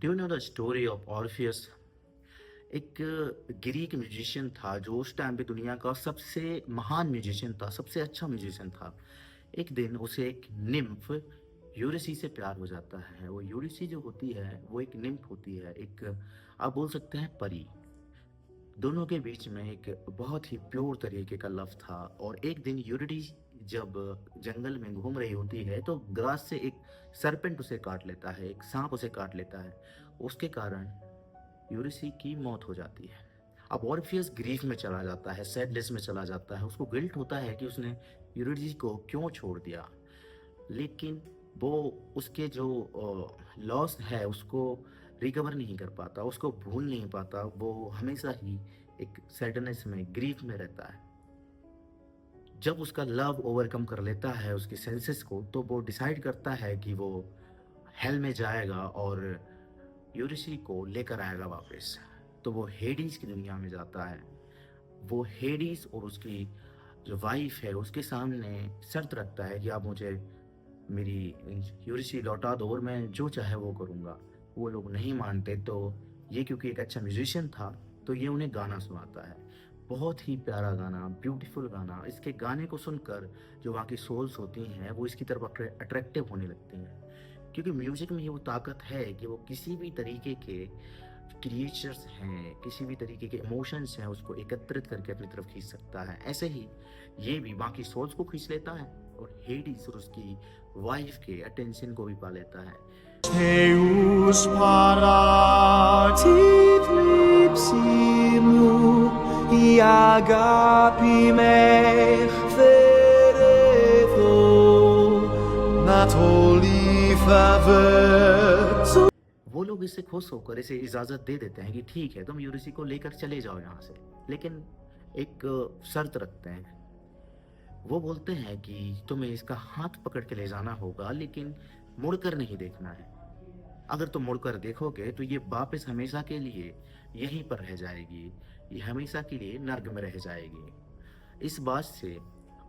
Do you know the story of Orpheus? एक Greek musician था जो उस टाइम पे दुनिया का सबसे महान म्यूजिशियन था, सबसे अच्छा म्यूजिशियन था। एक दिन उसे एक निम्फ यूरिसी से प्यार हो जाता है। वो यूरिसी जो होती है वो एक निम्फ होती है, एक आप बोल सकते हैं परी। दोनों के बीच में एक बहुत ही प्योर तरीके का लव था। और एक दिन यूरिडी जब जंगल में घूम रही होती है तो ग्रास से एक सरपेंट उसे काट लेता है, एक सांप उसे काट लेता है। उसके कारण यूरिसी की मौत हो जाती है। अब ऑर्फियस ग्रीफ में चला जाता है, सैडनेस में चला जाता है। उसको गिल्ट होता है कि उसने यूरिडी को क्यों छोड़ दिया। लेकिन वो उसके जो लॉस है उसको रिकवर नहीं कर पाता, उसको भूल नहीं पाता। वो हमेशा ही एक सैडनेस में, ग्रीफ में रहता है। जब उसका लव ओवरकम कर लेता है उसके सेंसेस को, तो वो डिसाइड करता है कि वो हेल में जाएगा और यूरिशी को लेकर आएगा वापस। तो वो हेडीज की दुनिया में जाता है। वो हेडीज और उसकी जो वाइफ है उसके सामने शर्त रखता है कि आप मुझे मेरी यूरिशी लौटा दो और मैं जो चाहे वो करूँगा। वो लोग नहीं मानते, तो ये क्योंकि एक अच्छा म्यूजिशियन था तो ये उन्हें गाना सुनाता है। बहुत ही प्यारा गाना, ब्यूटीफुल गाना। इसके गाने को सुनकर जो वहाँ की सोल्स होती हैं वो इसकी तरफ अट्रैक्टिव होने लगती हैं, क्योंकि म्यूजिक में ये वो ताकत है कि वो किसी भी तरीके के क्रिएचर्स हैं, किसी भी तरीके के इमोशंस हैं, उसको एकत्रित करके अपनी तरफ खींच सकता है। ऐसे ही ये भी बाकी सोल्स को खींच लेता है और हेडिस और उसकी वाइफ के अटेंशन को भी पा लेता है। Deus paratit lipsimu, agapi me ferevo, natoli favet. वो लोग इससे खुश होकर इसे इजाजत दे देते हैं कि ठीक है, तुम यूरिसी को लेकर चले जाओ यहाँ से। लेकिन एक शर्त रखते हैं। वो बोलते हैं कि तुम्हें इसका हाथ पकड़ के ले जाना होगा, लेकिन मुड़कर नहीं देखना है। अगर तुम मुड़कर देखोगे तो ये वापस हमेशा के लिए यहीं पर रह जाएगी, ये हमेशा के लिए नर्क में रह जाएगी। इस बात से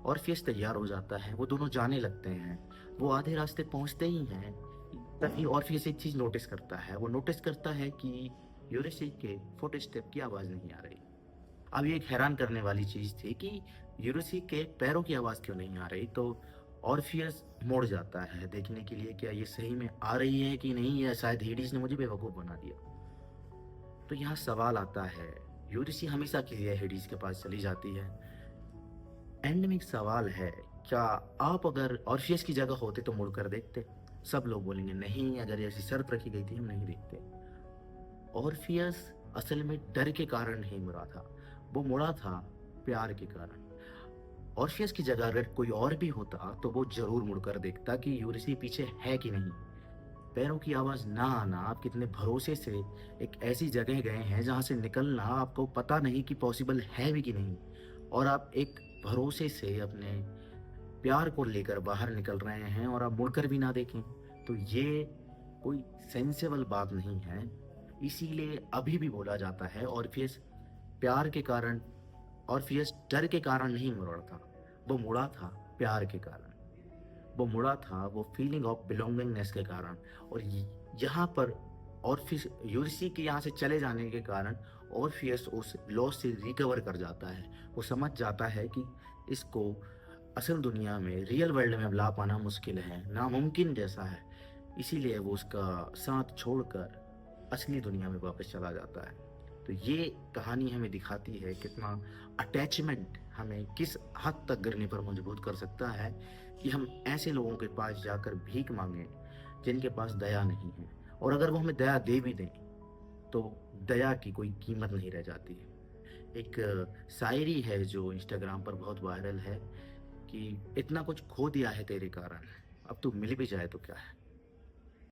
ऑर्फियस तैयार हो जाता है, वो दोनों जाने लगते हैं। वो आधे रास्ते पहुंचते ही हैं, तभी ऑर्फियस एक चीज नोटिस करता है। वो नोटिस करता है कि यूरिसी के फुटस्टेप की आवाज नहीं आ रही। अब ये एक हैरान करने वाली चीज थी कि यूरिसी के पैरों की आवाज क्यों नहीं आ रही। तो ऑर्फियस मुड़ जाता है देखने के लिए क्या ये सही में आ रही है कि नहीं, या शायद हेडिस ने मुझे बेवकूफ बना दिया। तो यहाँ सवाल आता है, यूरिसी हमेशा के लिए हेडिस के पास चली जाती है। एंड में एक सवाल है, क्या आप अगर ऑर्फियस की जगह होते तो मुड़कर देखते? सब लोग बोलेंगे नहीं, अगर ऐसी शर्त रखी गई थी हम नहीं देखते। ऑर्फियस असल में डर के कारण नहीं मुड़ा था, वो मुड़ा था प्यार के कारण। ऑर्फियस की जगह अगर कोई और भी होता तो वो जरूर मुड़कर देखता कि यूरिसी पीछे है कि नहीं। पैरों की आवाज ना आना, आप कितने भरोसे से एक ऐसी जगह गए हैं जहां से निकलना आपको पता नहीं कि पॉसिबल है भी कि नहीं, और आप एक भरोसे से अपने प्यार को लेकर बाहर निकल रहे हैं और आप मुड़कर भी ना देखें, तो ये कोई सेंसेबल बात नहीं है। इसीलिए अभी भी बोला जाता है ऑर्फियस प्यार के कारण, ऑर्फियस डर के कारण नहीं मुड़ा था, वो मुड़ा था प्यार के कारण। वो मुड़ा था वो फीलिंग ऑफ बिलोंगिंगनेस के कारण। और यहाँ पर ऑर्फियस यूरिसी के यहाँ से चले जाने के कारण ऑर्फियस उस लॉस से रिकवर कर जाता है। वो समझ जाता है कि इसको असल दुनिया में, रियल वर्ल्ड में अब ला पाना मुश्किल है, नामुमकिन जैसा है। इसीलिए वो उसका साथ छोड़कर असली दुनिया में वापस चला जाता है। तो ये कहानी हमें दिखाती है कितना अटैचमेंट हमें किस हद तक गिरने पर मजबूर कर सकता है कि हम ऐसे लोगों के पास जाकर भीख मांगें जिनके पास दया नहीं है। और अगर वो हमें दया दे भी दें तो दया की कोई कीमत नहीं रह जाती है। एक शायरी है जो इंस्टाग्राम पर बहुत वायरल है कि इतना कुछ खो दिया है तेरे कारण, अब तू मिल भी जाए तो क्या है।